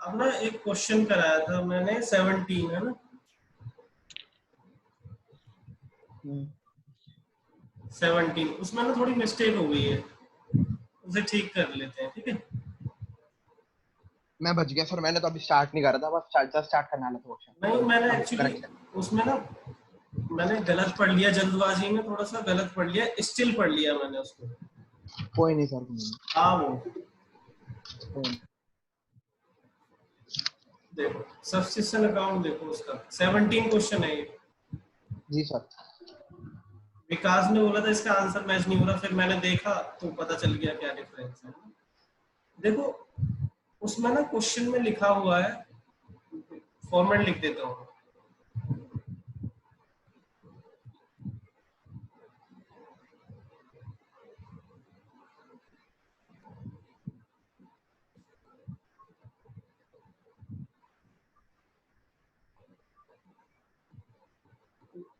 अब ना एक क्वेश्चन कराया था मैंने 17 है ना 17 उसमें ना थोड़ी मिस्टेक हो गई है, उसे ठीक कर लेते हैं, ठीक है। मैं बच गया सर, मैंने तो अभी स्टार्ट नहीं करा था, बस स्टार्ट करने वाला था क्वेश्चन। नहीं मैंने अब एक्चुअली करेक्शन। उसमें ना मैंने गलत पढ़ लिया, जल्दबाजी में थोड़ा सा गलत पढ़ लिया, स्टिल पढ़ लिया मैंने उसको। कोई नहीं सर, कोई नहीं। हाँ वो कोई नहीं। देखो सब्सक्रिप्शन अकाउंट देखो उसका 17 क्वेश्चन है ये। जी सर। विकास ने बोला था इसका आंसर मैच नहीं हो रहा, फिर मैंने देखा तो पता चल गया क्या डिफरेंस है। देखो उसमें ना क्वेश्चन में लिखा हुआ है, फॉर्मेट लिख देता हूँ।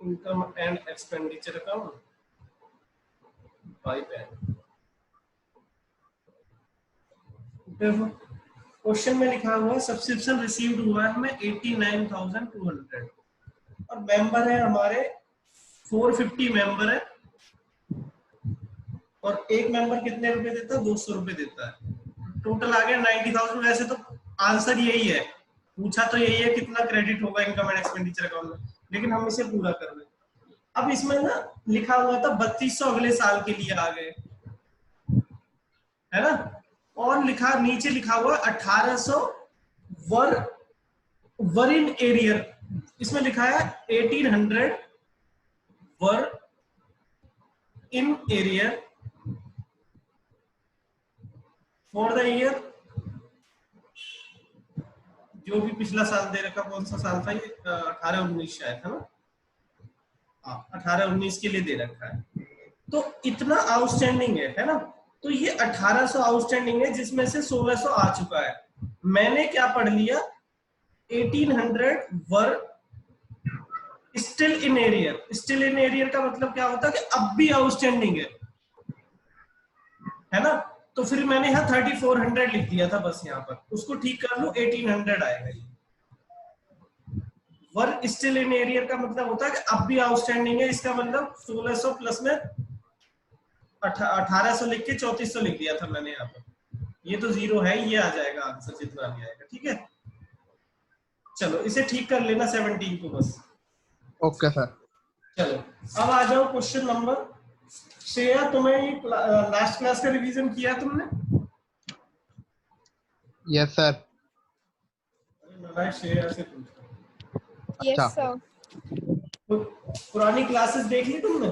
Income and expenditure account by pen. देखो क्वेश्चन में लिखा हुआ है सब्सक्रिप्शन रिसीव्ड हुआ है हमें 89,200 और मेंबर है हमारे 450 मेंबर है और एक मेंबर कितने रुपए देता है, 200 रुपए देता है। टोटल आ गया 90,000। वैसे तो आंसर यही है, पूछा तो यही है कितना क्रेडिट होगा इनकम एंड एक्सपेंडिचर अकाउंट में, लेकिन हम इसे पूरा कर रहे हैं। अब इसमें ना लिखा हुआ था 3200 अगले साल के लिए आ गए, है ना, और लिखा नीचे लिखा हुआ 1800 वर वर इन एरियर, इसमें लिखा है 1800 were in arrear for the year, जो भी पिछला साल दे रखा, कौन सा साल था ये, 18-19 शायद था ना, हाँ 18-19 के लिए दे रखा है। तो इतना आउटस्टैंडिंग है ना, तो ये 1800 आउटस्टैंडिंग है जिसमें से 1600 आ चुका है। मैंने क्या पढ़ लिया, 1800 were still in arrear. Still in arrear का मतलब क्या होता है कि अब भी आउटस्टैंडिंग है ना, तो फिर मैंने यहाँ 3400 लिख दिया था बस, यहाँ पर उसको ठीक कर लो 1800 आएगा ये। वर स्टिल इन एरियर का मतलब होता है कि अब भी आउटस्टैंडिंग है, इसका मतलब 1600 प्लस में 1800 लिख के 3400 लिख दिया था मैंने यहाँ पर, ये तो जीरो है, ये आ जाएगा आंसर जितना भी आएगा, ठीक है। चलो इसे ठीक कर लेना 17 को बस। Okay sir. चलो अब आ जाओ क्वेश्चन नंबर। श्रेया तुम्हें लास्ट क्लास का रिवीजन किया तुमने? Yes sir. श्रेया से पूछो। अच्छा। Yes sir. पुरानी क्लासेस देख ली तुमने?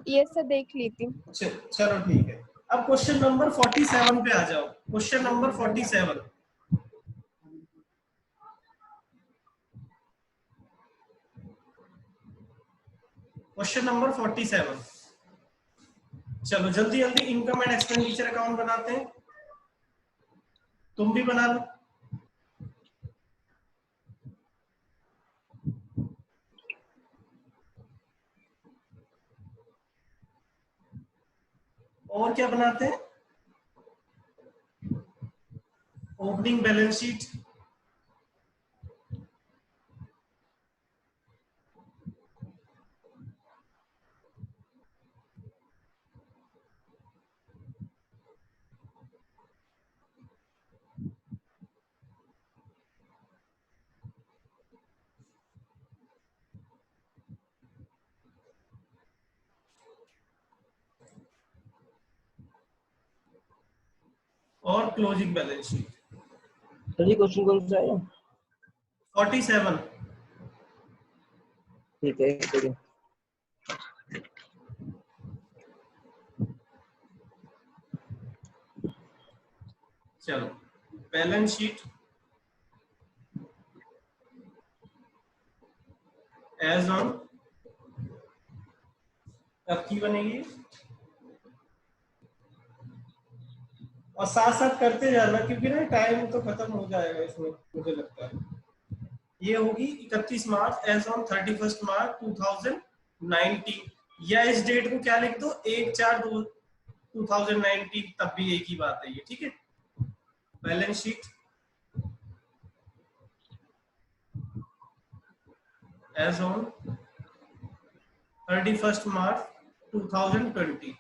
यस सर देख ली थी। चलो ठीक है, अब क्वेश्चन नंबर 47 पे आ जाओ। Question number 47, question number 47। चलो जल्दी जल्दी इनकम एंड एक्सपेंडिचर अकाउंट बनाते हैं, तुम भी बना लो। और क्या बनाते हैं, ओपनिंग बैलेंस शीट, और क्लोजिंग बैलेंस शीट। सर ये क्वेश्चन कौन सा है? 47। ठीक है ठीक है। चलो बैलेंस शीट एज ऑन अब की बनेगी, और साथ साथ करते जाना क्योंकि ना टाइम तो खत्म हो जाएगा इसमें मुझे लगता है। ये होगी 31 मार्च एज ऑन 31 मार्च 2019, या इस डेट को क्या लिख दो 1/4/2019, तब भी एक ही बात है ये, ठीक है। Balance sheet as on 31 March 2020।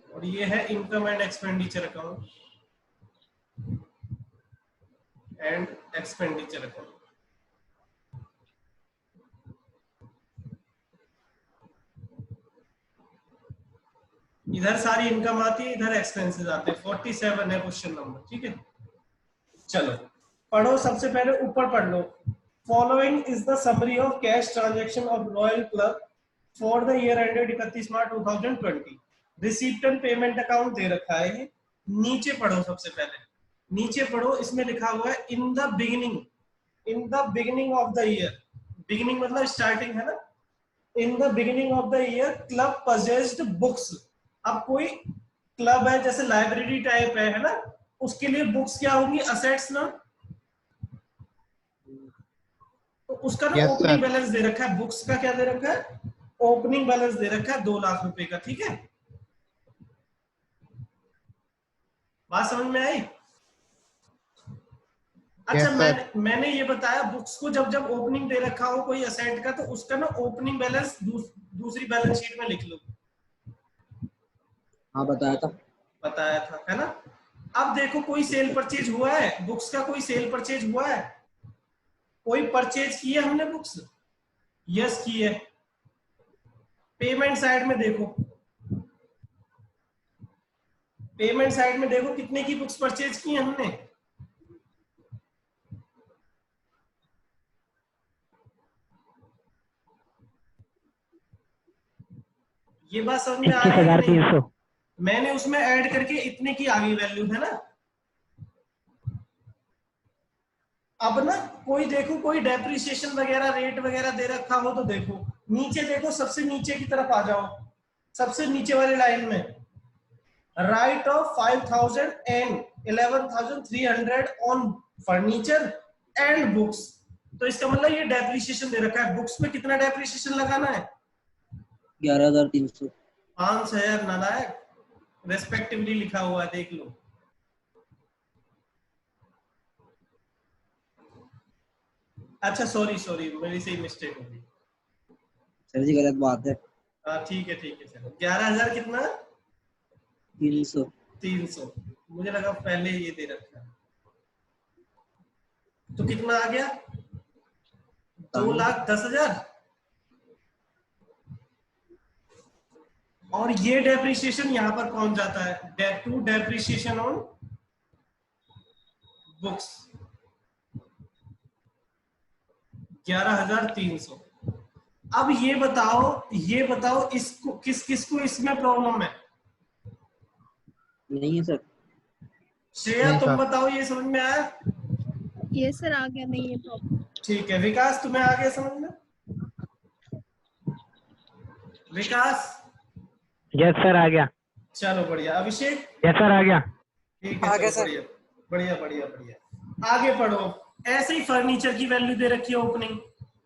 और ये है income and expenditure account and expenditure account. इधर सारी इनकम आती है, इधर एक्सपेंसेस आते हैं। 47 है क्वेश्चन नंबर, ठीक है। चलो पढ़ो, सबसे पहले ऊपर पढ़ लो। Following is the summary of cash transaction of royal club for the year ended 31 March 2020। Receipt and payment account दे रखा है ये। नीचे पढ़ो, सबसे पहले नीचे पढ़ो, इसमें लिखा हुआ है इन the beginning of the year. Beginning मतलब स्टार्टिंग है ना। इन the beginning of the year club purchased books. अब कोई क्लब है जैसे लाइब्रेरी टाइप है ना, उसके लिए बुक्स क्या होंगी, असेट्स ना। तो उसका ना Yes, ओपनिंग sir. बैलेंस दे रखा है। बुक्स का क्या दे रखा है, ओपनिंग बैलेंस दे रखा है 2 लाख रुपए का, ठीक है। बात समझ में आई? अच्छा, Yes, sir. मैंने ये बताया बुक्स को जब जब ओपनिंग दे रखा हो कोई असेट का, तो उसका ना ओपनिंग बैलेंस दूसरी बैलेंस शीट में लिख लो। हाँ बताया था, है ना। अब देखो कोई सेल परचेज हुआ है, बुक्स का कोई सेल परचेज हुआ है, कोई परचेज की है हमने बुक्स, यस की है। पेमेंट साइड में देखो, पेमेंट साइड में देखो कितने की बुक्स परचेज की है हमने। ये बात समझ में आ रही है कि नहीं? मैंने उसमें ऐड करके इतने की आगे वैल्यू है ना। अब ना कोई देखो, कोई डेप्रिसिएशन वगैरह रेट वगैरह दे रखा हो तो देखो नीचे, देखो सबसे नीचे की तरफ आ जाओ, सबसे नीचे वाली लाइन में right of 5000 and 11,300 on furniture and books. तो इसका मतलब ये डेप्रिसिएशन दे रखा है। बुक्स में कितना डेप्रिसिएशन लगाना है, 11,300। 5,000 नालायक, रेस्पेक्टिवली लिखा हुआ है, देख लो। अच्छा सॉरी मेरी से मिस्टेक हो गई सर जी, गलत बात है। ठीक है चलो। 11,000 कितना, 300। 300। मुझे लगा पहले ये दे रखा है। तो कितना आ गया, 2,10,000। और ये डेप्रिसिएशन यहां पर पहुंच जाता है टू डेप्रिसिएशन ऑन बुक्स 11,300। अब ये बताओ इसको किसको इसमें प्रॉब्लम है? नहीं है सर। श्रेया नहीं, तुम सर। बताओ, ये समझ में आया? ये सर आ गया, नहीं है प्रॉब्लम। ठीक है। विकास तुम्हें आ गया समझ में? विकास? यस सर आ गया। चलो बढ़िया। अभिषेक? यस सर आ गया। ठीक है, चलो बढ़िया। आगे पढ़ो। ऐसे ही फर्नीचर की वैल्यू दे रखी है ओपनिंग,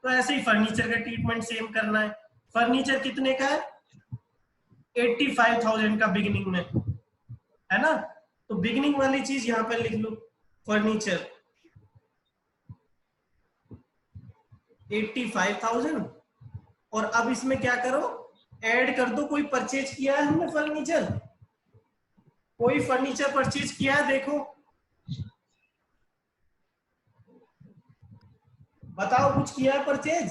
तो ऐसे ही फर्नीचर का ट्रीटमेंट सेम करना है। फर्नीचर कितने का है, 85,000 का बिगिनिंग में, है ना। तो बिगिनिंग वाली चीज यहां पर लिख लो, फर्नीचर 85,000। और अब इसमें क्या करो, ऐड कर दो। कोई परचेज किया है हमने फर्नीचर, कोई फर्नीचर परचेज किया है, देखो बताओ कुछ किया है परचेज?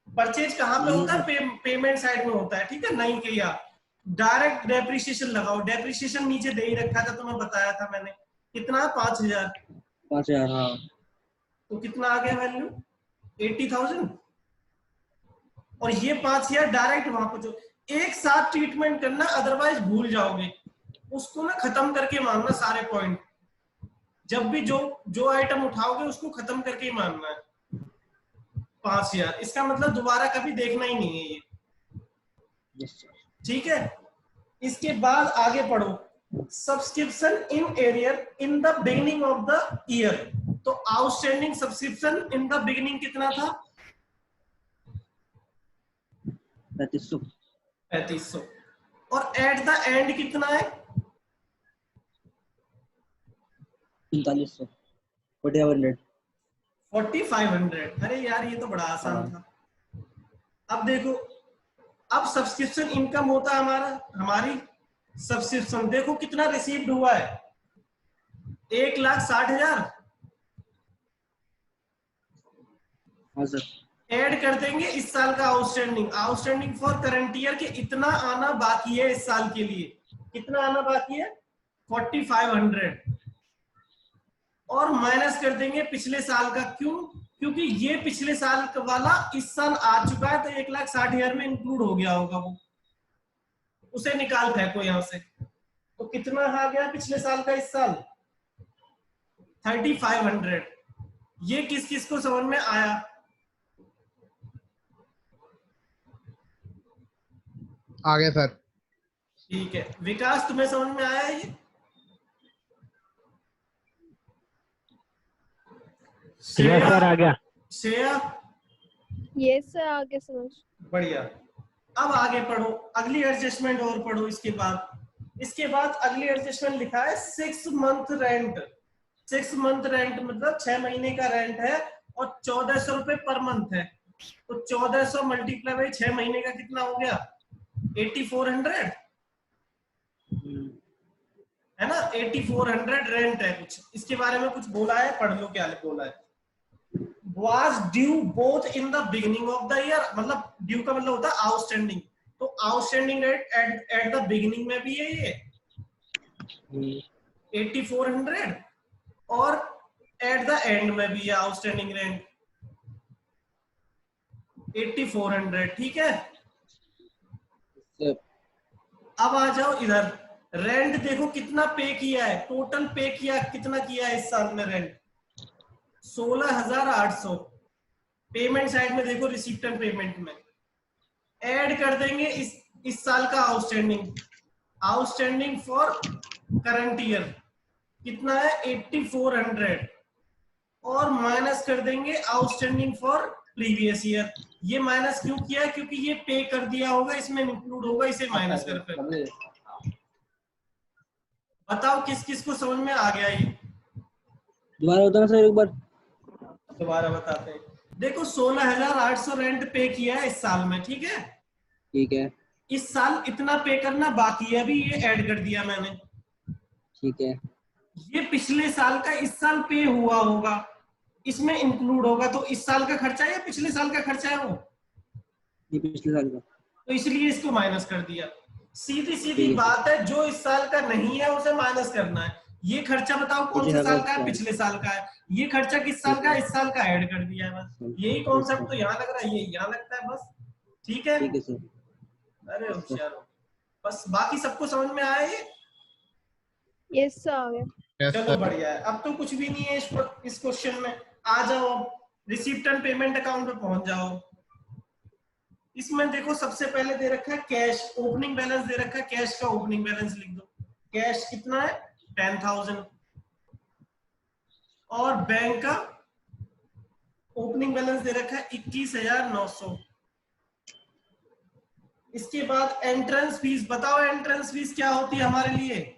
परचेज कहां पे होता है, पेमेंट साइड में होता है, ठीक है। नहीं किया, डायरेक्ट डेप्रिसिएशन लगाओ। डेप्रिसिएशन नीचे दे ही रखा था, तुम्हें बताया था मैंने। कितना, 5,000। 5,000। हाँ। तो कितना आ गया वैल्यू, 80,000। और ये 5,000 डायरेक्ट वहां पर जो एक साथ ट्रीटमेंट करना, अदरवाइज भूल जाओगे। उसको ना खत्म करके मानना सारे पॉइंट। जब भी जो आइटम उठाओगे उसको खत्म करके ही मानना है। 5,000 इसका मतलब दोबारा कभी देखना ही नहीं है ये, यस सर। ठीक है। इसके बाद आगे पढ़ो, subscription in arrear in the beginning of the year. तो outstanding subscription in the beginning कितना था, 3,500। 3,500। और एट द एंड कितना है, 4,500। 4,500। 4500। अरे यार ये तो बड़ा आसान था। अब देखो, अब सब्सक्रिप्शन इनकम होता है हमारी सब्सक्रिप्शन। देखो कितना रिसीव्ड हुआ है, 1,60,000। हाँ सर। ऐड कर देंगे इस साल का आउटस्टैंडिंग फॉर करंट ईयर के इतना आना बाकी है इस साल के लिए। कितना आना बाकी है? 4500। और माइनस कर देंगे पिछले साल का। क्यों? क्योंकि ये पिछले साल वाला इस साल आ चुका है, तो 1,60,000 में इंक्लूड हो गया होगा वो, उसे निकाल फेंको यहां से। तो कितना आ गया पिछले साल का इस साल? 3500। ये किस किस को समझ में आया? आ गया सर। ठीक है विकास, तुम्हें समझ में आया ये? यस सर आ गया। श्रेया? यस सर आ गया समझ। बढ़िया। अब आगे पढ़ो, अगली एडजस्टमेंट और पढ़ो। इसके बाद अगली एडजस्टमेंट लिखा है 6 मंथ रेंट। 6 मंथ रेंट मतलब 6 महीने का रेंट है और 1400 रुपए पर मंथ है। तो 1400 मल्टीप्लाई बाई 6 महीने का कितना हो गया? 8400 है ना। 8400 रेंट है। कुछ इसके बारे में कुछ बोला है, पढ़ लो क्या बोला है। Was due both in the beginning of the year, मतलब ड्यू का मतलब होता है आउटस्टैंडिंग। तो outstanding rate at the beginning में भी है ये 8400 और एट द एंड में भी है आउटस्टैंडिंग रेंट 8400। ठीक है। अब आ जाओ इधर, रेंट देखो कितना पे किया है, टोटल पे किया कितना किया है इस साल में रेंट? 16,800। पेमेंट साइड में देखो, रिसीप्ट एंड पेमेंट में ऐड कर देंगे इस साल का आउटस्टैंडिंग फॉर करंट ईयर कितना है? 8400 और माइनस कर देंगे आउटस्टैंडिंग फॉर प्रीवियस ईयर। ये माइनस क्यों किया है? क्योंकि ये पे कर दिया होगा, इसमें इंक्लूड होगा, इसे माइनस कर कर। बताओ किस किस को समझ में आ गया ये? दोबारा बताना सर एक बार। दोबारा बताते हैं। देखो 16,800 रेंट पे किया है इस साल में, ठीक है। ठीक है। इस साल इतना पे करना बाकी है, अभी ये ऐड कर दिया मैंने। ठीक है। ये पिछले साल का इस साल पे हुआ होगा, इसमें इंक्लूड होगा। तो इस साल का खर्चा है या पिछले साल का खर्चा है वो? ये पिछले साल का। तो इसलिए इसको माइनस कर दिया। सीधी बात है, जो इस साल का नहीं है उसे माइनस करना है। ये खर्चा बताओ कौन से साल का है? पिछले साल का है। ये खर्चा किस साल का है? इस साल का ऐड कर दिया है बस। यही कॉन्सेप्ट तो यहाँ लग रहा है, ये यहाँ लगता है बस। ठीक है। ठीक है सर। अरे होशियार हो। बस बाकी सबको समझ में आया ये? यस सर आ गया। चलो बढ़िया है। अब तो कुछ भी नहीं है इस क्वेश्चन में। आ जाओ अब रिसीप्ट एंड पेमेंट अकाउंट पे पहुंच जाओ। इसमें देखो सबसे पहले दे रखा है कैश ओपनिंग बैलेंस दे रखा है। कैश का ओपनिंग बैलेंस लिख दो। कैश कितना है? 10,000। और बैंक का ओपनिंग बैलेंस दे रखा है 21,900। इसके बाद एंट्रेंस फीस बताओ, एंट्रेंस फीस क्या होती है हमारे लिए?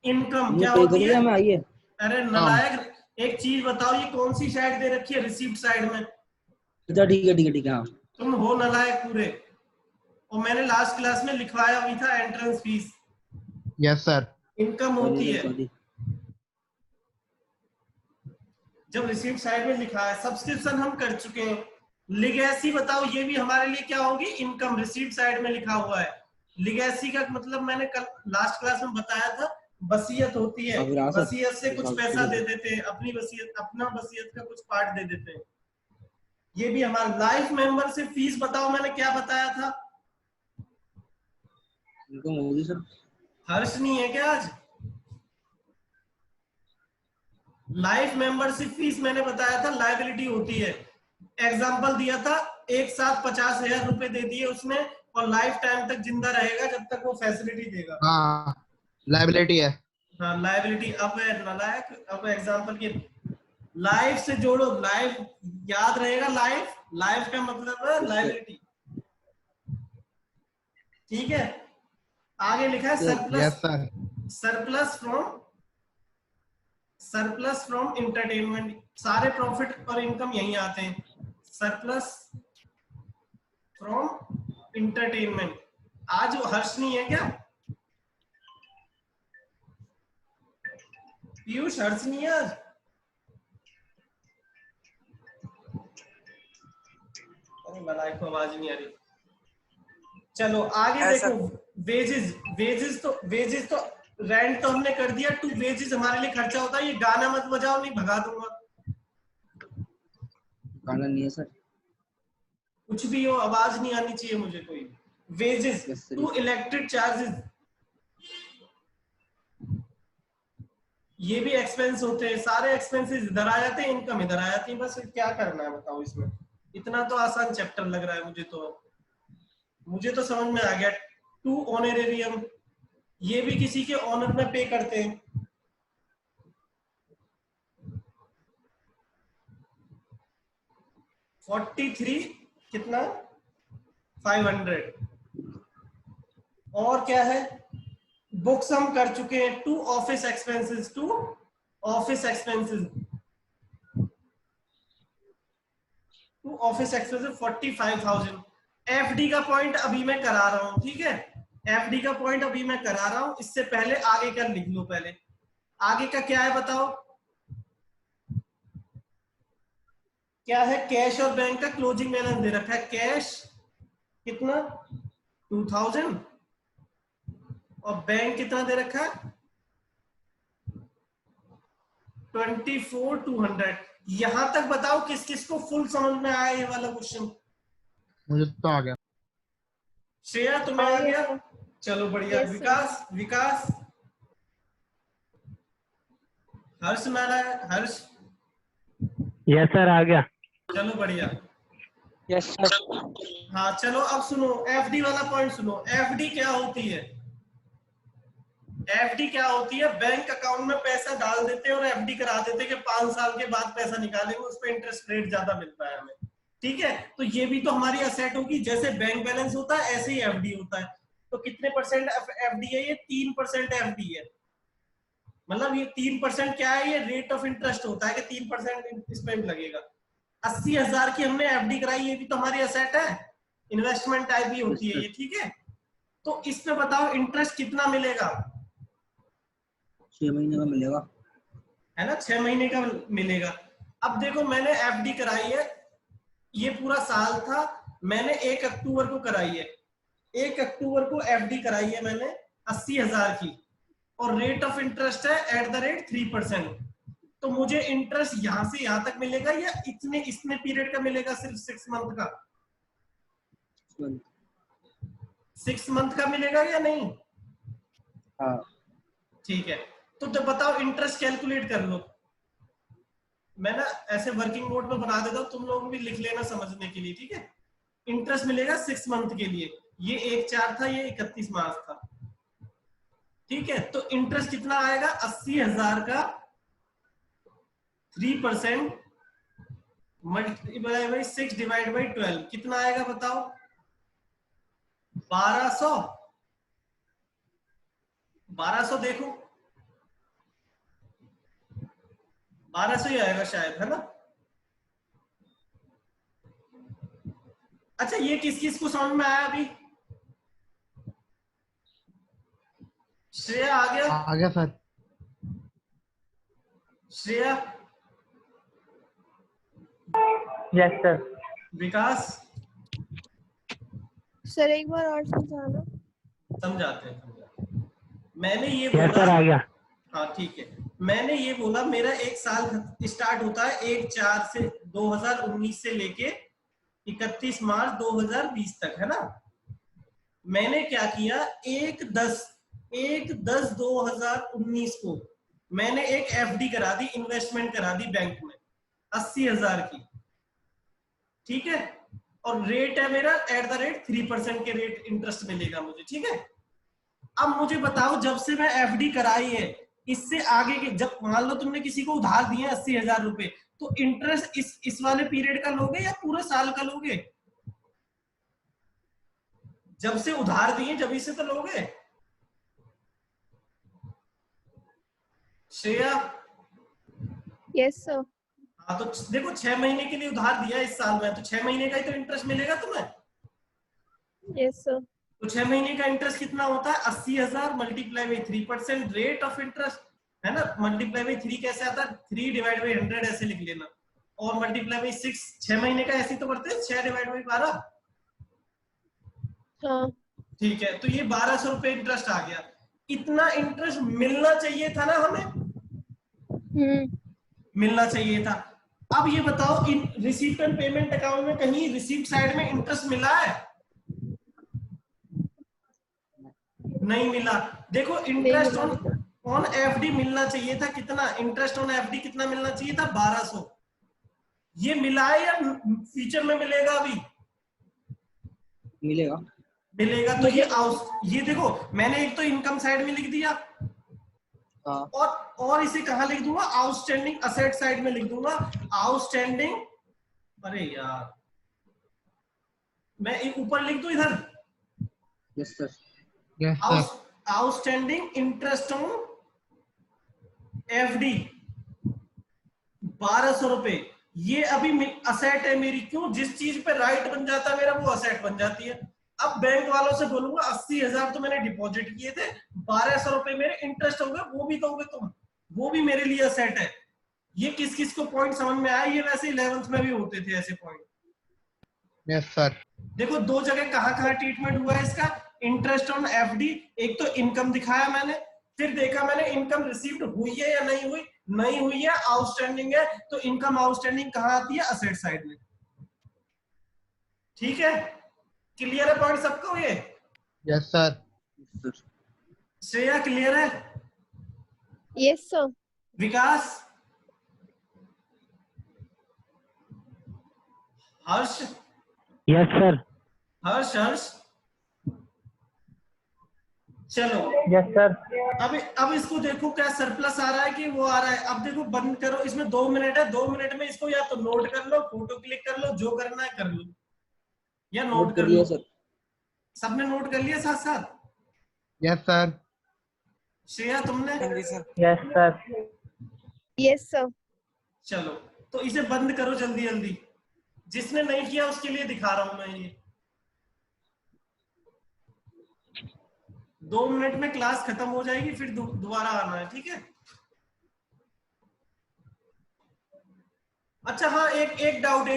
इनकम क्या होती है? आइए। अरे नालायक, एक चीज बताओ, ये कौन सी साइड दे रखी है? रिसीप्ट साइड में। अच्छा ठीक है ठीक है ठीक है। हाँ तुम हो नालायक पूरे। और मैंने लास्ट क्लास में लिखवाया भी था entrance fees. Yes sir. Income होती है जब रिसीप्ट साइड में लिखा है। सब्सक्रिप्शन हम कर चुके हैं। लिगेसी बताओ, ये भी हमारे लिए क्या होगी? इनकम। रिसीप्ट साइड में लिखा हुआ है। लिगेसी का मतलब मैंने कल लास्ट क्लास में बताया था, वसीयत होती है। वसीयत से कुछ पैसा दे देते हैं, अपनी वसीयत, अपना वसीयत का कुछ पार्ट दे देते हैं। ये भी हमारा। लाइफ मेंबर से फीस बताओ, मैंने क्या बताया था? इनकम होगी सर। हर्ष नहीं है क्या आज? लाइफ मेंबरशिप फीस मैंने बताया था लायबिलिटी होती है। एग्जांपल दिया था, एक साथ 50,000 रुपए दे दिए उसने और लाइफ टाइम तक जिंदा रहेगा जब तक वो फैसिलिटी देगा। हाँ लायबिलिटी है। हाँ लायबिलिटी। अब नालायक, अब एग्जांपल के लाइफ से जोड़ो। लाइफ याद रहेगा, लाइफ का मतलब है लायबिलिटी। ठीक है। आगे लिखा है surplus. Yes sir. Surplus from surplus from entertainment, सारे प्रॉफिट और इनकम यहीं आते हैं। Surplus from entertainment. आज वो हर्ष नहीं है क्या? पीयूष, हर्ष नहीं है आज? अरे मलाई को आवाज नहीं आ रही। चलो आगे देखो, वेजेस तो रेंट तो हमने कर दिया। टू वेजेस हमारे लिए खर्चा होता है। ये गाना मत बजाओ, नहीं भगा दूंगा। गाना नहीं है सर। कुछ भी हो, आवाज नहीं आनी चाहिए मुझे कोई। Wages Yes, sir. To electric charges, ये भी एक्सपेंस होते हैं। सारे एक्सपेंसेस इधर आ जाते हैं, इनकम इधर आ जाती है। बस क्या करना है बताओ इसमें? इतना तो आसान चैप्टर लग रहा है मुझे तो समझ में आ गया। टू ऑनरेरियम, ये भी किसी के ऑनर में पे करते हैं। $43 कितना? 500। और क्या है? बुक्स हम कर चुके हैं। To office expenses, to office expenses, to office expenses 45,000। FD का पॉइंट अभी मैं करा रहा हूं, ठीक है? एफडी का पॉइंट अभी मैं करा रहा हूं। इससे पहले आगे का लिख लो। पहले आगे का क्या है बताओ? क्या है? कैश और बैंक का क्लोजिंग बैलेंस दे रखा है। कैश कितना? 2000 और बैंक कितना दे रखा है? 24,200। यहां तक बताओ किस किस को फुल समझ में आया ये वाला क्वेश्चन? मुझे तो आ गया। श्रेया तुम्हें आ गया? चलो बढ़िया। Yes, sir. विकास हर्ष नाला है। हर्ष, यस सर आ गया। चलो बढ़िया। यस हाँ चलो अब सुनो, एफडी वाला पॉइंट सुनो। एफडी क्या होती है? एफडी क्या होती है? बैंक अकाउंट में पैसा डाल देते हैं और एफडी करा देते हैं कि 5 साल के बाद पैसा निकालेंगे, उस पर इंटरेस्ट रेट ज्यादा मिलता है हमें। ठीक है, तो ये भी तो हमारी असेट होगी। जैसे बैंक बैलेंस होता है ऐसे ही एफडी होता है। तो कितने परसेंट एफडी है? ये 3% एफडी है। मतलब ये 3% क्या है? ये रेट ऑफ इंटरेस्ट होता है कि 3% इसमें लगेगा। 80,000 की हमने एफडी कराई, ये भी तो हमारी असेट है, इन्वेस्टमेंट टाइप ही होती है ये। ठीक है, तो इसमें बताओ इंटरेस्ट कितना मिलेगा? 6 महीने का मिलेगा, है ना, 6 महीने का मिलेगा। अब देखो मैंने एफडी कराई है, ये पूरा साल था, मैंने 1 अक्टूबर को कराई है। 1 अक्टूबर को एफडी कराई है मैंने 80,000 की, और रेट ऑफ इंटरेस्ट है @3%। तो मुझे इंटरेस्ट यहां से यहां तक मिलेगा या इतने पीरियड का मिलेगा? सिर्फ 6 मंथ का? 6 मंथ का मिलेगा या नहीं? हाँ ठीक है, तो बताओ इंटरेस्ट कैलकुलेट कर लो। मैं ना ऐसे वर्किंग मोड में बना देता हूं, तुम लोग भी लिख लेना समझने के लिए। ठीक है, इंटरेस्ट मिलेगा 6 मंथ के लिए। ये 1/4 था, ये 31 मार्च था। ठीक है, तो इंटरेस्ट कितना आएगा? 80,000 का 3% मल्टीप्लाई बाई 6 डिवाइड बाई 12 कितना आएगा बताओ? 1200। 1200 देखो, 1200 ही आएगा शायद, है ना? अच्छा, ये किस किस को समझ में आया अभी? श्रेया आ गया sir. Shreya, yes sir. Vikas, sir एक बार और समझाना। समझाते हैं। मैंने ये यस सर आ बोला, गया। हाँ ठीक है, मैंने ये बोला मेरा एक साल स्टार्ट होता है 1/4 से 2019 से लेके 31 मार्च 2020 तक, है ना? मैंने क्या किया, 1/10/2019 को मैंने एक एफडी करा दी, इन्वेस्टमेंट करा दी बैंक में 80,000 की। ठीक है, और रेट है मेरा @3% के रेट इंटरेस्ट मिलेगा मुझे। ठीक है, अब मुझे बताओ जब से मैं एफडी कराई है, इससे आगे के, जब मान लो तुमने किसी को उधार दिए 80,000 रुपए, तो इंटरेस्ट इस वाले पीरियड का लोगे या पूरे साल का लोगे? जब से उधार दिए जब से तो लोगे। Shreya, Yes, sir. हाँ तो देखो 6 महीने के लिए उधार दिया इस साल में, तो 6 महीने का ही तो इंटरेस्ट मिलेगा तुम्हें। Yes, sir. तो 6 महीने का इंटरेस्ट कितना होता है? 80,000 multiply by 3% rate of interest, है ना। मल्टीप्लाई बाई 3 कैसे आता है? 3 डिवाइड बाई 100 ऐसे लिख लेना, और मल्टीप्लाई बाई 6, 6 महीने का ऐसे तो करते हैं, 6 डिवाइड बाई 12। हाँ. ठीक है, तो ये 1200 रुपए इंटरेस्ट आ गया। इतना इंटरेस्ट मिलना चाहिए था ना हमें, मिलना चाहिए था। अब ये बताओ, इन रिसीप्ट एंड पेमेंट अकाउंट में कहीं रिसीप्ट साइड में इंटरेस्ट मिला है? नहीं मिला। देखो इंटरेस्ट ऑन एफडी मिलना चाहिए था कितना? इंटरेस्ट ऑन एफडी कितना मिलना चाहिए था? 1200। ये मिला है या फ्यूचर में मिलेगा? अभी मिलेगा। मिलेगा। तो ये देखो, मैंने एक तो इनकम साइड में लिख दिया, हाँ। और इसे कहां लिख दूंगा? आउटस्टैंडिंग असेट साइड में लिख दूंगा। आउटस्टैंडिंग, अरे यार मैं ऊपर लिख दूं इधर। Yes sir. Outstanding interest on FD 1200 रुपए। ये अभी असेट है मेरी। क्यों? जिस चीज पे राइट बन जाता है मेरा, वो असेट बन जाती है। अब बैंक वालों से बोलूंगा 80,000 तो मैंने डिपॉजिट किए थे, 1200 रुपए मेरे इंटरेस्ट होंगे, वो भी दोगे तुम, वो भी मेरे लिए असेट है। ये किस किस को पॉइंट समझ में आया? ये वैसे 11th में भी होते थे ऐसे पॉइंट। Yes sir. देखो दो जगह कहां ट्रीटमेंट हुआ है इसका। इंटरेस्ट ऑन एफडी, एक तो इनकम दिखाया मैंने, फिर देखा मैंने इनकम रिसीव्ड हुई है या नहीं हुई। नहीं हुई है, आउटस्टैंडिंग है, तो इनकम आउटस्टैंडिंग कहां आती है? असेट साइड में। ठीक है, क्लियर है पॉइंट सबको ये? Yes sir. श्रेया क्लियर है? Yes, sir. Vikas, Harsh, yes sir. Harsh Harsh चलो यस सर। अब इसको देखो, क्या सरप्लस आ रहा है कि वो आ रहा है। अब देखो बंद करो, इसमें 2 मिनट है, 2 मिनट में इसको या तो नोट कर लो, फोटो क्लिक कर लो, जो करना है कर लो, या नोट कर लिया लो। सर। सबने नोट कर लिया साथ साथ? Yes sir. श्रेया तुमने? Yes sir. Yes, sir. चलो तो इसे बंद करो जल्दी जल्दी। जिसने नहीं किया उसके लिए दिखा रहा हूं मैं ये। 2 मिनट में क्लास खत्म हो जाएगी, फिर दोबारा आना है, ठीक है? अच्छा हाँ, एक डाउट मैं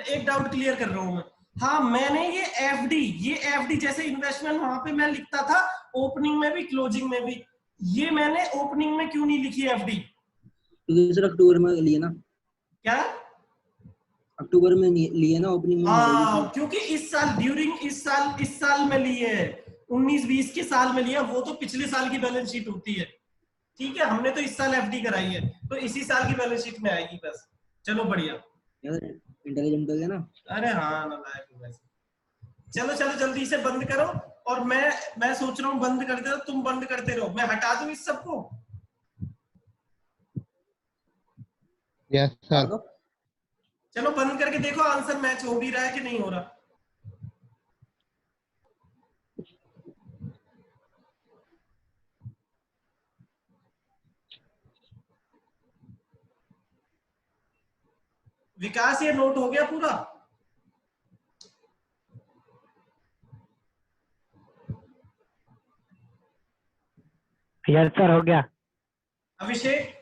एक डाउट क्लियर कर रहा हूं मैं। हाँ, मैंने ये एफडी जैसे इन्वेस्टमेंट वहां पे मैं लिखता था ओपनिंग में भी क्लोजिंग में भी, ये मैंने ओपनिंग में क्यों नहीं लिखी एफडी? क्योंकि सर अक्टूबर में लिए ना। क्या? अक्टूबर में लिए ना ओपनिंग में। हाँ, क्योंकि इस साल में लिए है, 19-20 के साल में लिया, वो तो पिछले साल की बैलेंस शीट होती है। ठीक है, हमने तो इस साल एफडी कराई है, तो इसी साल की बैलेंस शीट में आएगी बस। चलो बढ़िया, इंटेलिजेंट हो गया ना। अरे हाँ नालायक हूं वैसे। चलो जल्दी से बंद करो, और मैं सोच रहा हूँ बंद कर दे, तुम बंद करते रहो, मैं हटा दूं इस सबको। Yes sir. चलो बंद करके देखो आंसर मैच हो भी रहा है कि नहीं हो रहा। विकास ये नोट हो गया पूरा? यस सर, हो गया। अभिषेक?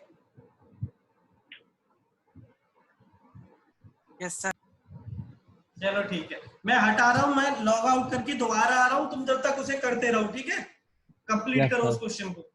Yes sir. चलो ठीक है, मैं हटा रहा हूं, मैं लॉग आउट करके दोबारा आ रहा हूं, तुम जब तक उसे करते रहो, ठीक है? कंप्लीट Yes, करो sir. उस क्वेश्चन को।